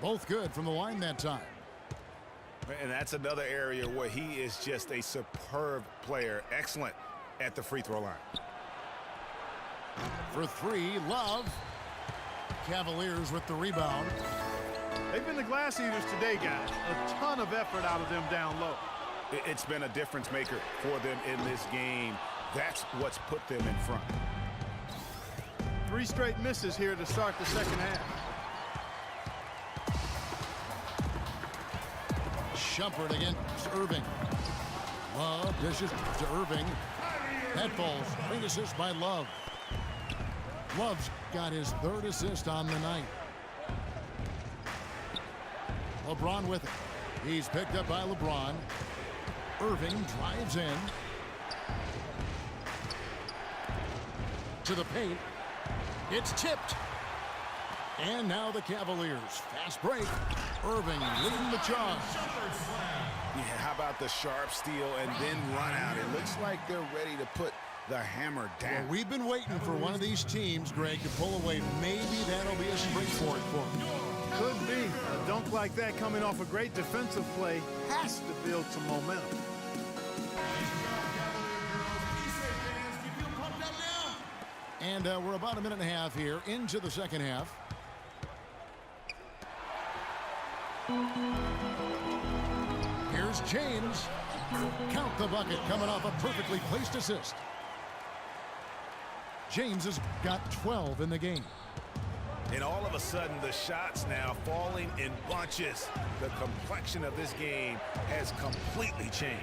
Both good from the line that time. And that's another area where he is just a superb player. Excellent at the free throw line. For three, Love. Cavaliers with the rebound. They've been the glass eaters today, guys. A ton of effort out of them down low. It's been a difference maker for them in this game. That's what's put them in front. 3 straight misses here to start the second half. Shumpert against Irving. Love dishes to Irving. That falls. Great assist by Love. Love's got his 3rd assist on the night. LeBron with it. He's picked up by LeBron. Irving drives in. To the paint. It's tipped. And now the Cavaliers. Fast break. Irving leading the charge. Yeah, how about the sharp steal and then run out? It looks like they're ready to put the hammer down. Well, we've been waiting for one of these teams, Greg, to pull away. Maybe that'll be a springboard for them. Could be. A dunk like that coming off a great defensive play has to build some momentum. And we're about a minute and a half here into the second half. Here's James. Count the bucket coming off a perfectly placed assist. James has got 12 in the game. And all of a sudden, the shots now falling in bunches. The complexion of this game has completely changed.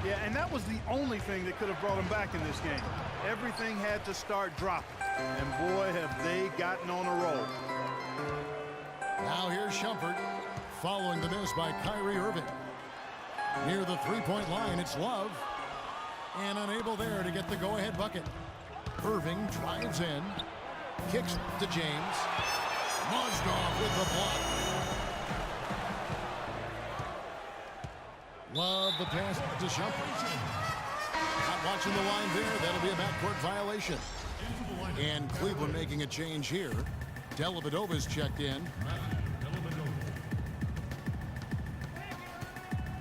Yeah, and that was the only thing that could have brought him back in this game. Everything had to start dropping. And boy, have they gotten on a roll. Now here's Shumpert following the miss by Kyrie Irving. Near the three-point line, it's Love. And unable there to get the go-ahead bucket. Irving drives in. Kicks to James. Mozgov with the block. Love the pass to Shumpert. Not watching the line there. That'll be a backcourt violation. And Cleveland making a change here. Dellavedova's checked in.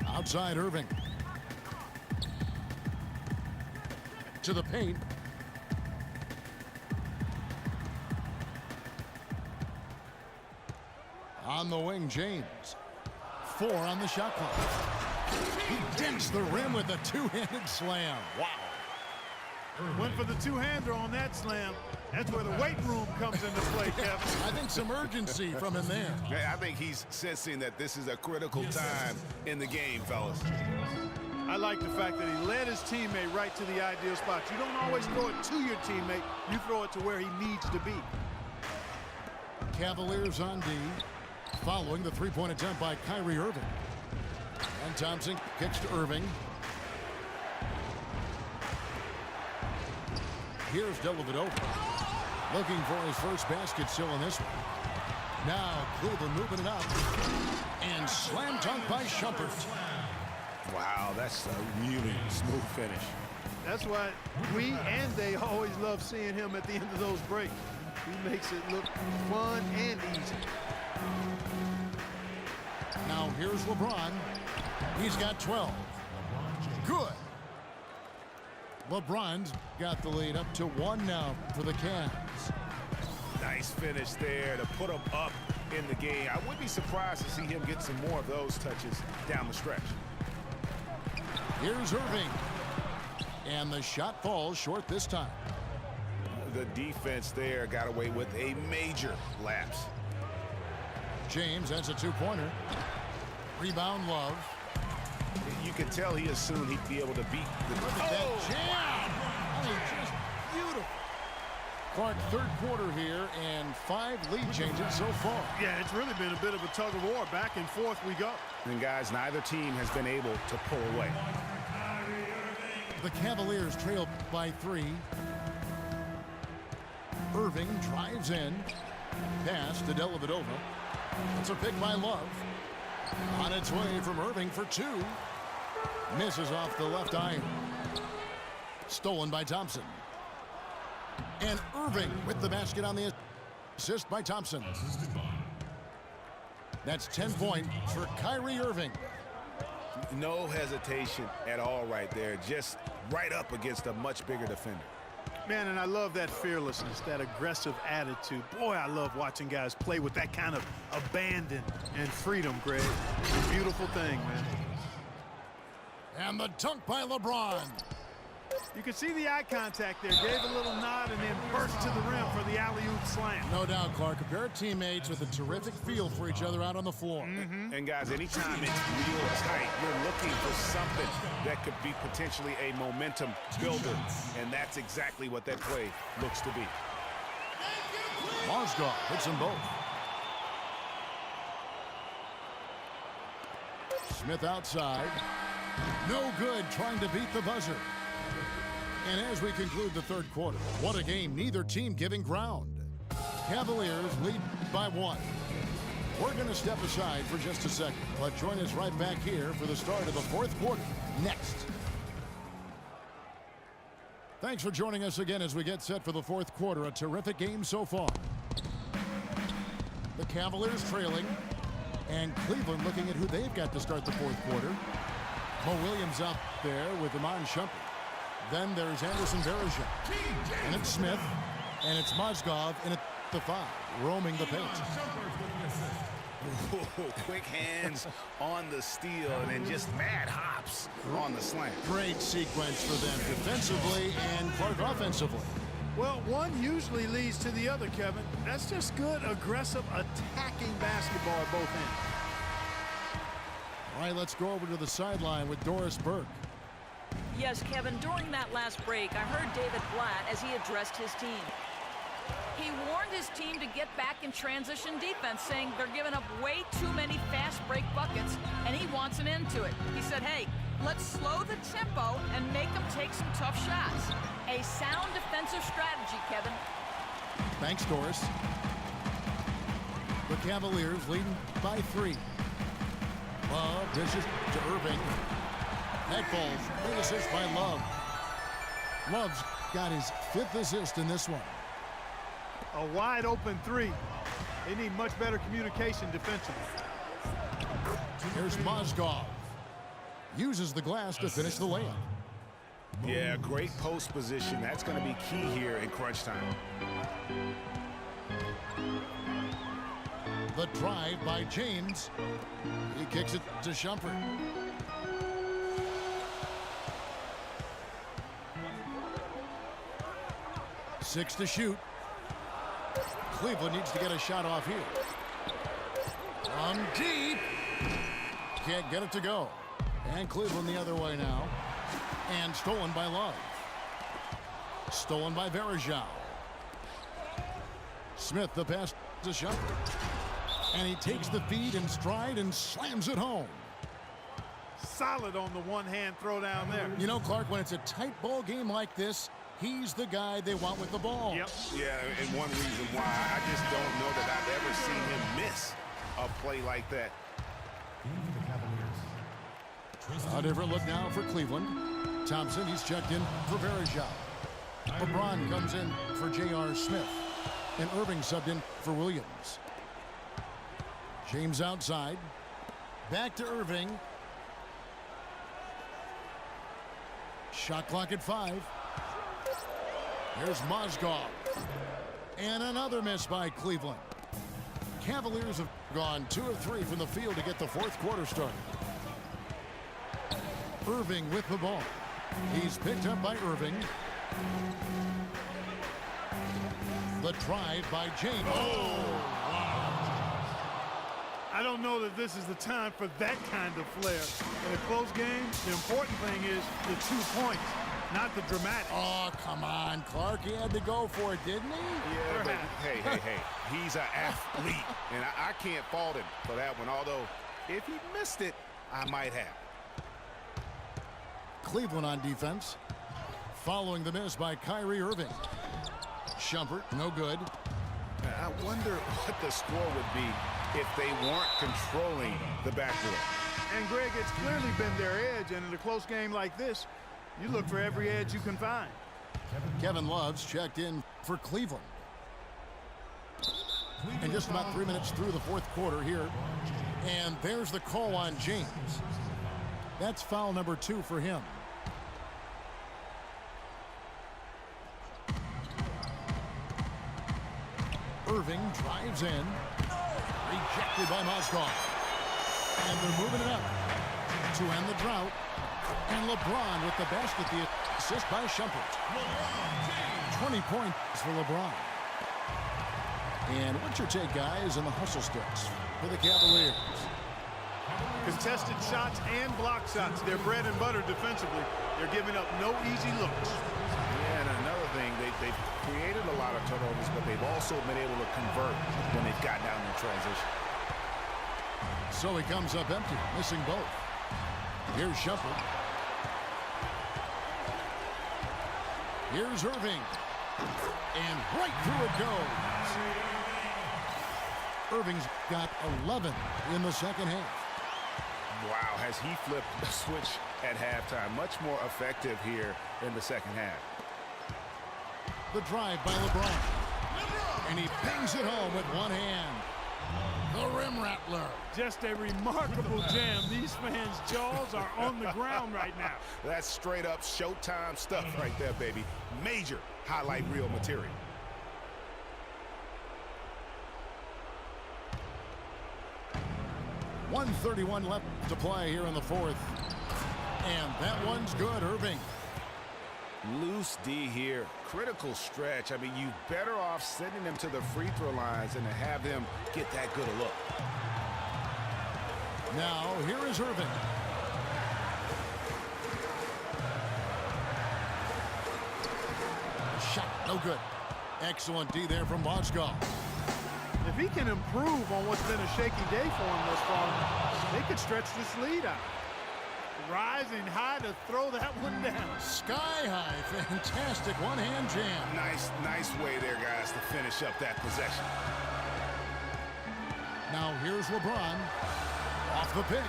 Outside Irving. To the paint. On the wing, James. 4 on the shot clock. He dents the rim with a two-handed slam. Wow. Went for the two-hander on that slam. That's where the weight room comes into play, Kevin. I think some urgency from him there. Yeah, I think he's sensing that this is a critical time in the game, fellas. I like the fact that he led his teammate right to the ideal spot. You don't always throw it to your teammate. You throw it to where he needs to be. Cavaliers on D. Following the three-point attempt by Kyrie Irving. And Thompson kicks to Irving. Here's Dellavedova. Looking for his first basket still in this one. Now Cleveland moving it up. And slam dunk by Shumpert. Wow, that's a really smooth finish. That's why we and they always love seeing him at the end of those breaks. He makes it look fun and easy. Now here's LeBron. He's got 12. Good. LeBron's got the lead up to 1 now for the Cavs. Nice finish there to put him up in the game. I wouldn't be surprised to see him get some more of those touches down the stretch. Here's Irving. And the shot falls short this time. The defense there got away with a major lapse. James, that's a two-pointer. Rebound, Love. You could tell he assumed he'd be able to beat the That jam! I mean, just beautiful. Clark, third quarter here, and 5 lead changes so far. Yeah, it's really been a bit of a tug of war. Back and forth we go. And guys, neither team has been able to pull away. The Cavaliers trail by 3. Irving drives in. Pass to Dellavedova. It's a pick by Love. On its way from Irving for 2. Misses off the left iron. Stolen by Thompson. And Irving with the basket on the assist by Thompson. That's 10 points for Kyrie Irving. No hesitation at all right there. Just right up against a much bigger defender. Man, and I love that fearlessness, that aggressive attitude. Boy, I love watching guys play with that kind of abandon and freedom, Greg. It's a beautiful thing, man. And the dunk by LeBron. You can see the eye contact there. Gave a little nod and then burst to the rim for the alley-oop slam. No doubt, Clark. A pair of teammates with a terrific feel for each other out on the floor. And guys, anytime it's real tight, you're looking for something that could be potentially a momentum builder. And that's exactly what that play looks to be. Mozgov hits them both. Smith outside. No good, trying to beat the buzzer. And as we conclude the third quarter, what a game, neither team giving ground. Cavaliers lead by 1. We're going to step aside for just a second, but join us right back here for the start of the fourth quarter next. Thanks for joining us again as we get set for the fourth quarter. A terrific game so far. The Cavaliers trailing, and Cleveland looking at who they've got to start the fourth quarter. Mo Williams up there with Iman Shumpert. Then there's Anderson Varejao. And it's Smith. And it's Mozgov in at the 5, roaming the paint. Quick hands on the steal and then just mad hops on the slam. Great sequence for them defensively and Clark offensively. Well, one usually leads to the other, Kevin. That's just good, aggressive, attacking basketball at both ends. All right, let's go over to the sideline with Doris Burke. Yes, Kevin, during that last break, I heard David Blatt as he addressed his team. He warned his team to get back in transition defense, saying they're giving up way too many fast break buckets, and he wants an end to it. He said, hey, let's slow the tempo and make them take some tough shots. A sound defensive strategy, Kevin. Thanks, Doris. The Cavaliers leading by 3. Love dishes to Irving. That falls. Big assist by Love. Love's got his 5th assist in this one. A wide open 3. They need much better communication defensively. Here's Mozgov. Uses the glass to finish the layup. Yeah, great post position. That's going to be key here in crunch time. The drive by James. He kicks it to Shumpert. Six to shoot. Cleveland needs to get a shot off here. From deep. Can't get it to go. And Cleveland the other way now. And stolen by Love. Stolen by Varejao. Smith the pass to Shumpert. And he takes the feed in stride and slams it home. Solid on the one-hand throw down there. You know, Clark, when it's a tight ball game like this, he's the guy they want with the ball. Yep. Yeah, and one reason why I just don't know that I've ever seen him miss a play like that. A different look now for Cleveland. Thompson, he's checked in for Varejao. LeBron comes in for J.R. Smith. And Irving subbed in for Williams. James outside. Back to Irving. Shot clock at 5. Here's Mozgov. And another miss by Cleveland. Cavaliers have gone 2 of 3 from the field to get the fourth quarter started. Irving with the ball. He's picked up by Irving. The drive by James. Oh, wow. I don't know that this is the time for that kind of flair. In a close game, the important thing is the 2 points, not the dramatic. Oh, come on, Clark. He had to go for it, didn't he? Yeah, but hey. He's an athlete, and I can't fault him for that one, although if he missed it, I might have. Cleveland on defense. Following the miss by Kyrie Irving. Shumpert, no good. I wonder what the score would be if they weren't controlling the backcourt. And, Greg, it's clearly been their edge, and in a close game like this, you look for every edge you can find. Kevin Love's checked in for Cleveland. And just about 3 minutes through the fourth quarter here. And there's the call on James. That's foul number 2 for him. Irving drives in. Rejected by Mozgov. And they're moving it up to end the drought. And LeBron with the basket, the assist by Shumpert. 20 points for LeBron. And what's your take, guys, in the hustle sticks for the Cavaliers? Contested shots and block shots. They're bread and butter defensively. They're giving up no easy looks. Yeah, and another thing, they've created a lot of turnovers, but they've also been able to convert when they've gotten down in transition. So he comes up empty, missing both. Here's Shumpert. Here's Irving. And right through it goes. Irving's got 11 in the second half. Wow, has he flipped the switch at halftime. Much more effective here in the second half. The drive by LeBron. And he bangs it home with one hand. The rim rattler. Just a remarkable jam. These fans' jaws are on the ground right now. That's straight up Showtime stuff right there, baby. Major highlight reel material. .131 left to play here in the fourth. And that one's good, Irving. Loose D here. Critical stretch. I mean, you better off sending them to the free throw lines than to have them get that good a look. Now, here is Irving. Shot, no good. Excellent D there from Mozgov. If he can improve on what's been a shaky day for him thus far, they could stretch this lead out. Rising high to throw that one down. Sky high, fantastic one-hand jam. Nice way there, guys, to finish up that possession. Now here's LeBron. Off the pick.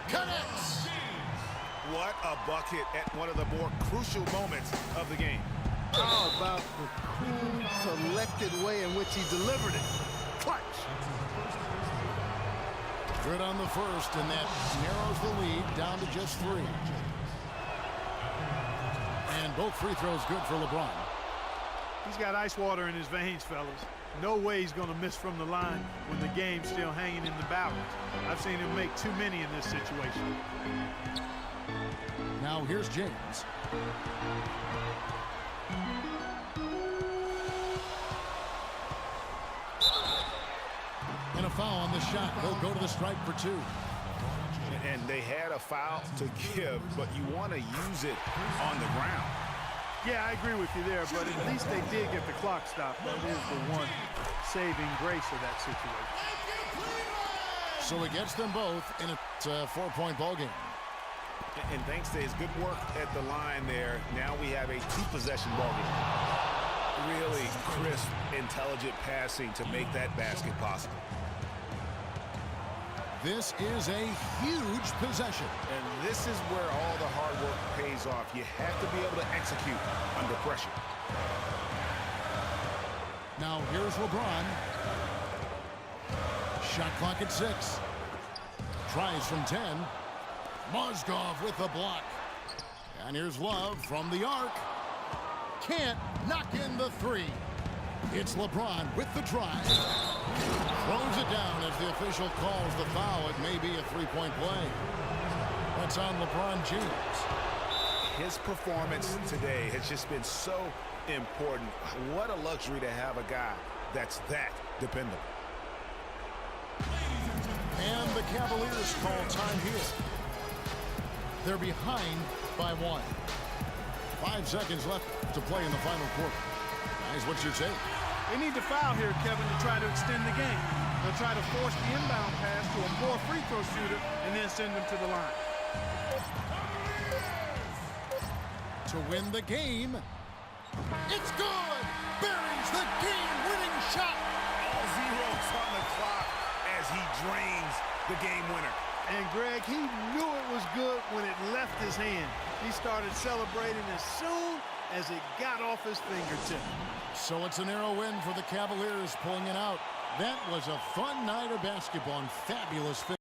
Connects. What a bucket at one of the more crucial moments of the game. How about the cool, collected way in which he delivered it? Clutch. Good on the first, and that narrows the lead down to just 3. And both free throws good for LeBron. He's got ice water in his veins, fellas. No way he's going to miss from the line when the game's still hanging in the balance. I've seen him make too many in this situation. Now here's James. And a foul on the shot. He'll go to the stripe for 2. And they had a foul to give, but you want to use it on the ground. Yeah, I agree with you there, but at least they did get the clock stopped. That is the one saving grace of that situation. So he gets them both in a 4-point ball game. And thanks to his good work at the line there, now we have a 2-possession ball game. Really crisp, intelligent passing to make that basket possible. This is a huge possession. And this is where all the hard work pays off. You have to be able to execute under pressure. Now here's LeBron. Shot clock at 6. Tries from 10. Mozgov with the block. And here's Love from the arc. Can't knock in the 3. It's LeBron with the drive. Throws it down as the official calls the foul. It may be a 3-point play. That's on LeBron James. His performance today has just been so important. What a luxury to have a guy that's that dependable. And the Cavaliers call time here. They're behind by 1. 5 seconds left to play in the final quarter. Guys, what's your take? They need to foul here, Kevin, to try to extend the game. They'll try to force the inbound pass to a poor free throw shooter and then send them to the line. To win the game. It's good! Buries the game-winning shot! All zeros on the clock as he drains the game winner. And Greg, he knew it was good when it left his hand. He started celebrating as soon as it got off his fingertip. So it's a narrow win for the Cavaliers, pulling it out. That was a fun night of basketball and fabulous finish.